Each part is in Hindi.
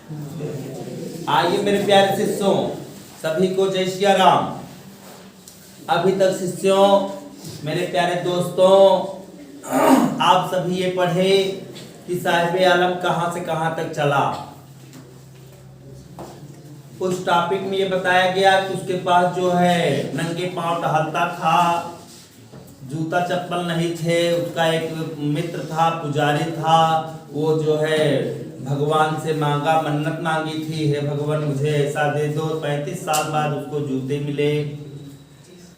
आइए मेरे प्यारे शिष्यों, सभी को जय सिया राम। अभी तक शिष्यों, मेरे प्यारे दोस्तों, आप सभी ये पढ़े कि साहिब आलम कहां से कहां तक चला। उस टॉपिक में ये बताया गया कि उसके पास जो है नंगे पांव टहलता था, जूता चप्पल नहीं थे। उसका एक मित्र था, पुजारी था, वो जो है भगवान से मांगा, मन्नत मांगी थी, हे भगवान मुझे ऐसा दे दो। 35 साल बाद उसको जूते मिले।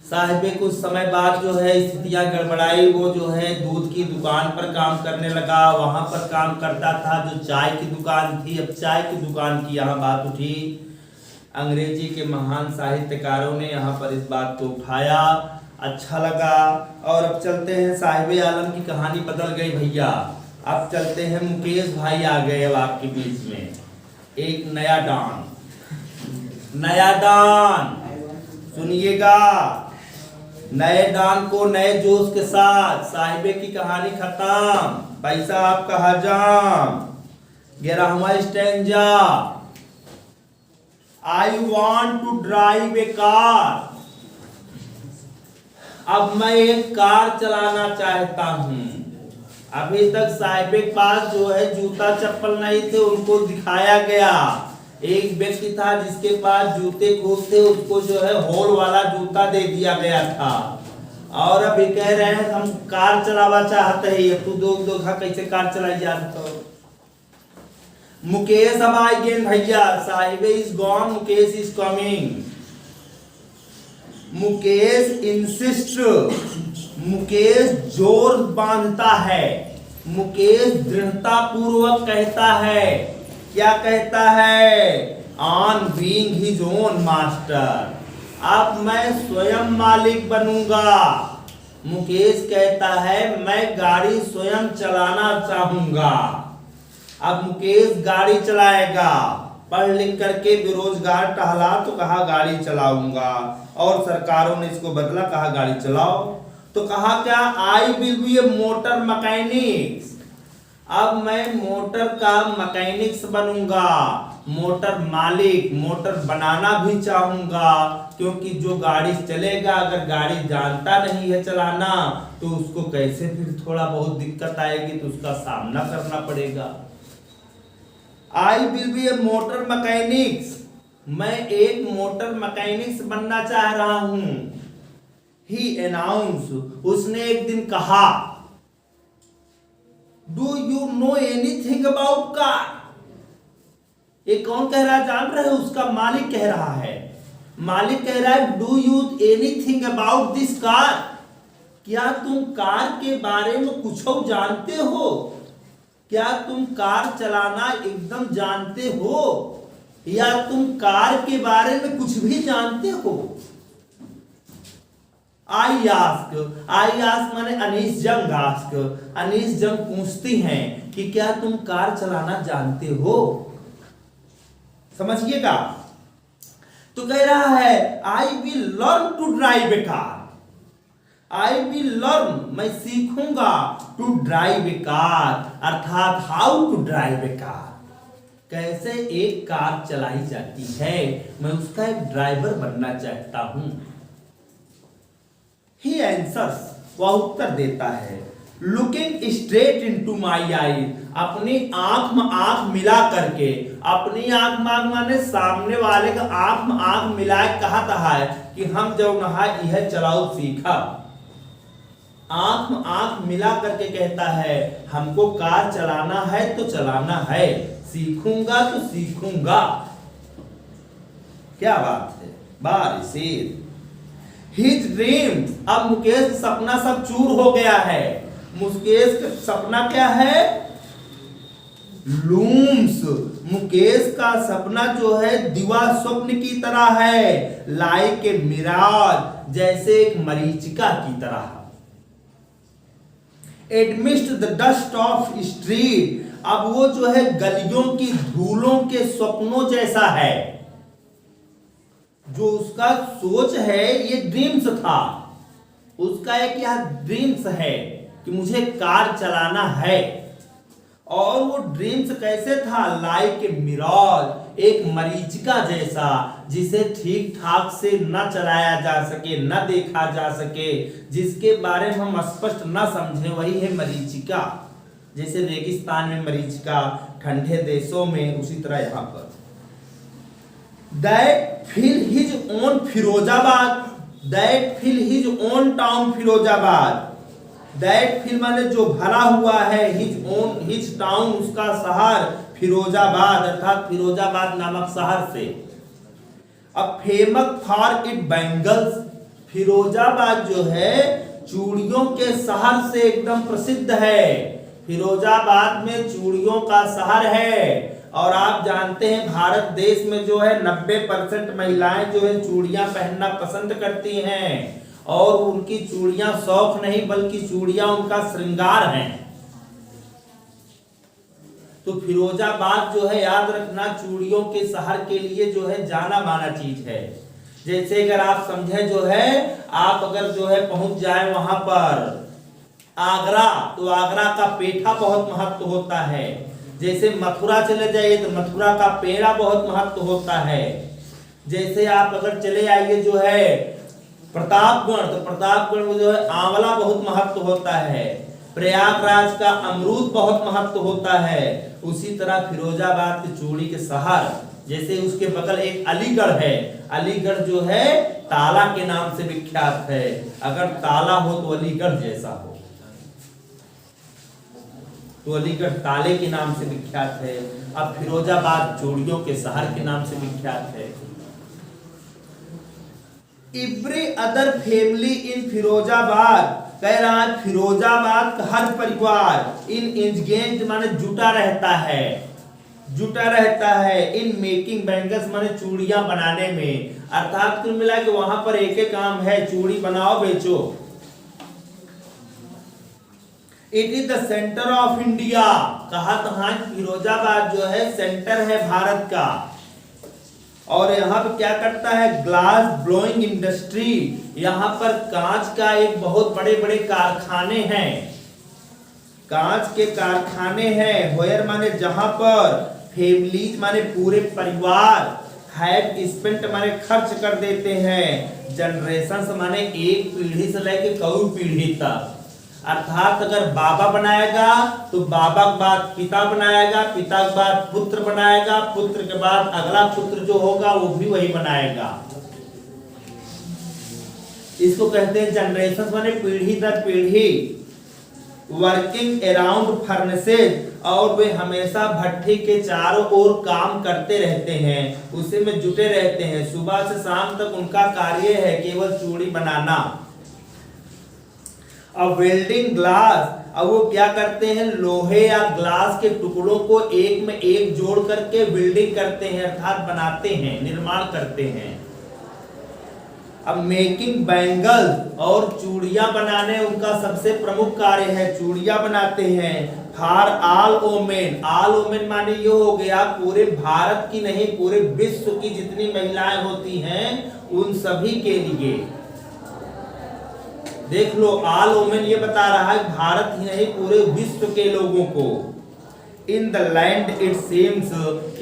साहिबे कुछ समय बाद जो है स्थितियां गड़बड़ाई। वो जो है दूध की दुकान पर काम करने लगा, वहां पर काम करता था जो चाय की दुकान थी। अब चाय की दुकान की यहाँ बात उठी। अंग्रेजी के महान साहित्यकारों ने यहाँ पर इस बात को उठाया, अच्छा लगा। और अब चलते हैं, साहिब आलम की कहानी बदल गई भैया। अब चलते हैं, मुकेश भाई आ गए अब आपके बीच में। एक नया डॉन, नया डॉन, सुनिएगा। नए डॉन को नए जोश के साथ साहिबे की कहानी खत्म, पैसा आपका हजाम। 11वां stanza. I want to drive a car. अब मैं एक कार चलाना चाहता हूं। अभी तक साहिब के पास जो है जूता चप्पल नहीं थे, उनको दिखाया गया। एक व्यक्ति था जिसके पास जूते खूब थे, उसको जो है होल वाला जूता दे दिया गया था। और अभी कह रहे हैं हम कार चलावा चाहते हैं। तू दो कैसे कार चलाई जा तो। मुकेश अब आई गेन भैया। Sahib is gone, Mukesh is coming. Mukesh insist, Mukesh जोर बांधता है, मुकेश दृढ़ता पूर्वक कहता है। क्या कहता है? On being his own master. अब मैं स्वयं मालिक बनूंगा। मुकेश कहता है मैं गाड़ी स्वयं चलाना चाहूंगा। अब मुकेश गाड़ी चलाएगा। पढ़ लिख करके बेरोजगार टहला तो कहा गाड़ी चलाऊंगा, और सरकारों ने इसको बदला, कहा गाड़ी चलाओ। तो कहा क्या? I will be A motor mechanics. अब मैं मोटर का मैकेनिक्स बनूंगा, मोटर मालिक, मोटर बनाना भी चाहूंगा। क्योंकि जो गाड़ी चलेगा, अगर गाड़ी जानता नहीं है चलाना तो उसको कैसे फिर थोड़ा बहुत दिक्कत आएगी, तो उसका सामना करना पड़ेगा। I will be A motor mechanics. मैं एक मोटर मैकेनिक्स बनना चाह रहा हूं। ही अनाउंस, उसने एक दिन कहा। Do you know anything about car? ये कौन कह रहा है जान रहे हो? उसका मालिक कह रहा है। मालिक कह रहा है do you anything about this car? क्या तुम कार के बारे में कुछ जानते हो? क्या तुम कार चलाना एकदम जानते हो, या तुम कार के बारे में कुछ भी जानते हो? आई आस्क माने अनीस जंग आस्क। अनीस जंग पूछती हैं कि क्या तुम कार चलाना जानते हो? समझिएगा। तो कह रहा है I will learn to drive a car. I will learn, मैं सीखूंगा, टू ड्राइव ए कार, अर्थात how to drive a car, कैसे एक कार चलाई जाती है, मैं उसका एक ड्राइवर बनना चाहता हूं। ही आंसर्स, वह उत्तर देता है। लुकिंग स्ट्रेट इनटू माई आई, अपनी आंख में आंख मिला करके। अपनी आंख माने सामने वाले का आंख में आंख मिला कहता है कि हम जब नहा यह चलाओ सीखा। आंख में आंख मिला करके कहता है हमको कार चलाना है तो चलाना है, सीखूंगा तो सीखूंगा। क्या बात है, बारिश। हिज ड्रीम, अब मुकेश सपना सब चूर हो गया है। मुकेश का सपना क्या है? लूम्स, मुकेश का सपना जो है दिवा स्वप्न की तरह है। लाइक ए मिराज, जैसे एक मरीचिका की तरह। एडमिस्ट द डस्ट ऑफ स्ट्रीट, अब वो जो है गलियों की धूलों के स्वप्नों जैसा है। जो उसका सोच है, ये ड्रीम्स था उसका, एक यह ड्रीम्स है कि मुझे कार चलाना है। और वो ड्रीम्स कैसे था, लाइक ए मिरर, एक मरीचिका जैसा, जिसे ठीक ठाक से न चलाया जा सके, न देखा जा सके, जिसके बारे में हम स्पष्ट न समझे, वही है मरीचिका। जैसे रेगिस्तान में मरीचिका, ठंडे देशों में, उसी तरह यहाँ पर। That fill his own Firozabad, that fill his own town Firozabad, that fill माने जो भरा हुआ है, हिज टाउन उसका शहर, फिरोजाबाद अर्थात फिरोजाबाद नामक शहर से। अब famous for it bangles, Firozabad जो है चूड़ियों के शहर से एकदम प्रसिद्ध है। फिरोजाबाद में चूड़ियों का शहर है। और आप जानते हैं भारत देश में जो है 90% महिलाएं जो है चूड़ियां पहनना पसंद करती हैं, और उनकी चूड़ियां शौक नहीं बल्कि चूड़ियां उनका श्रृंगार हैं। तो फिरोजाबाद जो है याद रखना चूड़ियों के शहर के लिए जो है जाना माना चीज है। जैसे अगर आप समझे जो है, आप अगर जो है पहुंच जाए वहां पर आगरा, तो आगरा का पेठा बहुत महत्व होता है। जैसे मथुरा चले जाइए तो मथुरा का पेड़ा बहुत महत्व होता है। जैसे आप अगर चले आइए जो है प्रतापगढ़, तो प्रतापगढ़ में जो है आंवला बहुत महत्व होता है। प्रयागराज का अमरूद बहुत महत्व होता है। उसी तरह फिरोजाबाद की चूड़ी के शहर, जैसे उसके बगल एक अलीगढ़ है, अलीगढ़ जो है ताला के नाम से विख्यात है। अगर ताला हो तो अलीगढ़ जैसा हो, तो अलीगढ़ ताले के नाम से विख्यात है। अब फिरोजाबाद चूड़ियों के शहर के नाम से विख्यात है। Every other family in Firozabad, कह रहा है फिरोजाबाद का हर परिवार इन एंगेज्ड माने जुटा रहता है, जुटा रहता है। इन मेकिंग बैंगल्स माने चूड़ियां बनाने में, अर्थात कुल मिला के वहां पर एक ही काम है, चूड़ी बनाओ बेचो। It is the centre of India, कहा था फिरोजाबाद जो है सेंटर है भारत का। और यहाँ पे क्या करता है, ग्लास ब्लोइंग इंडस्ट्री, यहाँ पर कांच का एक बहुत बड़े बड़े कारखाने हैं, कांच के कारखाने हैं। होयर माने जहां पर, फैमिलीज माने पूरे परिवार, हैव स्पेंट माने खर्च कर देते हैं, जनरेशन माने एक पीढ़ी से लेकर कई पीढ़ी तक। अर्थात अगर बाबा बनाएगा तो बाबा के बाद पिता बनाएगा, पिता के बाद पुत्र बनाएगा, पुत्र के बाद अगला पुत्र जो होगा वो भी वही बनाएगा। इसको कहते हैं जनरेशन माने पीढ़ी दर पीढ़ी। वर्किंग अराउंड फर्नेसेज, और वे हमेशा भट्टी के चारों ओर काम करते रहते हैं, उसी में जुटे रहते हैं। सुबह से शाम तक उनका कार्य है केवल चूड़ी बनाना। अब वेल्डिंग ग्लास, अब वो क्या करते हैं, लोहे या ग्लास के टुकड़ों को एक में एक जोड़ करके वेल्डिंग करते हैं, अर्थात बनाते हैं, निर्माण करते हैं। अब मेकिंग बैंगल, और चूड़ियां बनाने उनका सबसे प्रमुख कार्य है, चूड़ियां बनाते हैं। For all women, all women माने ये हो गया पूरे भारत की नहीं, पूरे विश्व की जितनी महिलाएं होती हैं उन सभी के लिए। देख लो, ऑल वोमेन ये बता रहा है भारत ही नहीं पूरे विश्व के लोगों को। In the land it seems,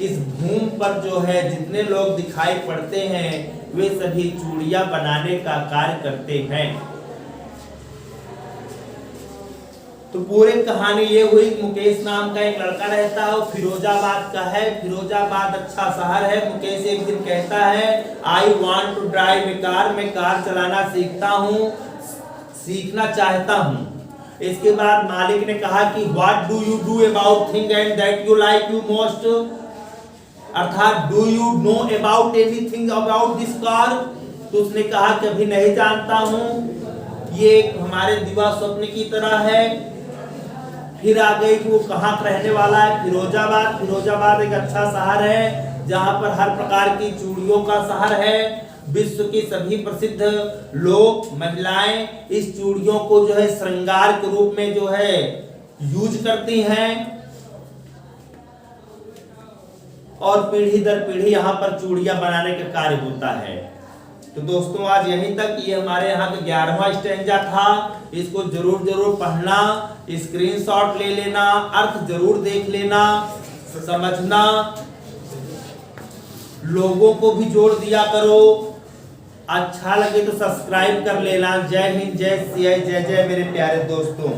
इस भूमि पर जो है जितने लोग दिखाई पड़ते हैं वे सभी चूड़ियां बनाने का कार्य करते हैं। तो पूरी कहानी ये हुई, मुकेश नाम का एक लड़का रहता है, फिरोजाबाद का है। फिरोजाबाद अच्छा शहर है। मुकेश एक दिन कहता है I want to drive a car, मैं कार चलाना सीखना चाहता हूँ। इसके बाद मालिक ने कहा कि what do you do about thing and that you like you most, अर्थात do you know about anything about this car. तो उसने कहा कि अभी नहीं जानता हूँ, ये हमारे दिवा स्वप्न की तरह है। फिर आ गई कि वो कहाँ रहने वाला है, फिरोजाबाद। फिरोजाबाद एक अच्छा शहर है जहाँ पर हर प्रकार की चूड़ियों का शहर है। विश्व की सभी प्रसिद्ध लोग, महिलाएं इस चूड़ियों को जो है श्रृंगार के रूप में जो है यूज करती हैं, और पीढ़ी दर पीढ़ी यहाँ पर चूड़ियां बनाने का कार्य होता है। तो दोस्तों आज यहीं तक, ये हमारे यहाँ का 11वां स्टैंजा था। इसको जरूर पढ़ना। स्क्रीनशॉट ले लेना, अर्थ जरूर देख लेना, समझना, लोगों को भी जोड़ दिया करो। अच्छा लगे तो सब्सक्राइब कर लेना। जय हिंद, जय सिया, जय जय मेरे प्यारे दोस्तों।